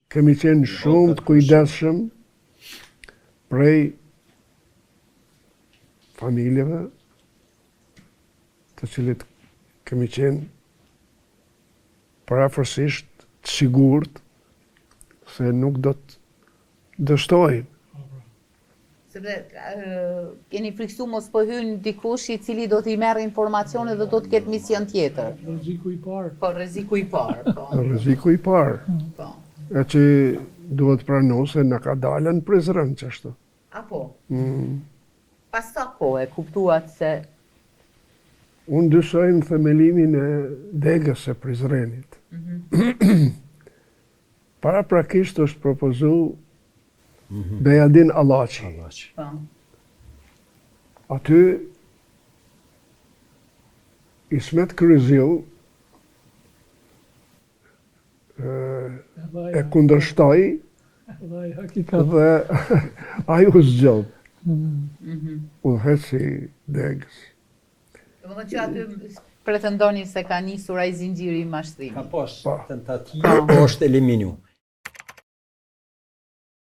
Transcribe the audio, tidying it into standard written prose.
kemi qenë shumë të kujdesshëm prej familjeve të cilit kemi qenë parafërsisht të sigurt se nuk do të dështojnë. Sepse keni friksu mos po hyn dikush i cili do t'i merr informacione dhe do të ketë mision tjetër. Rreziku i parë. Po, rreziku i parë, po. Rreziku i parë. Po. E që duhet pranu se na ka dalën Prizren qashtu. Apo? Pas sa kohë e kuptuat se Unë dyshoj në themelimin e degës së Prizrenit. Para prakisht është propozu Bejadin Allaçi. po. Aty Ismet Kryzill e kundërshtoi Vallai hakikat. dhe ai u zgjodh. Udhëheci degës. Domethënë që aty pretendoni se ka nisur ai zinxhiri i mashtrimit. Ka pas Po. tentativë, po është eliminu.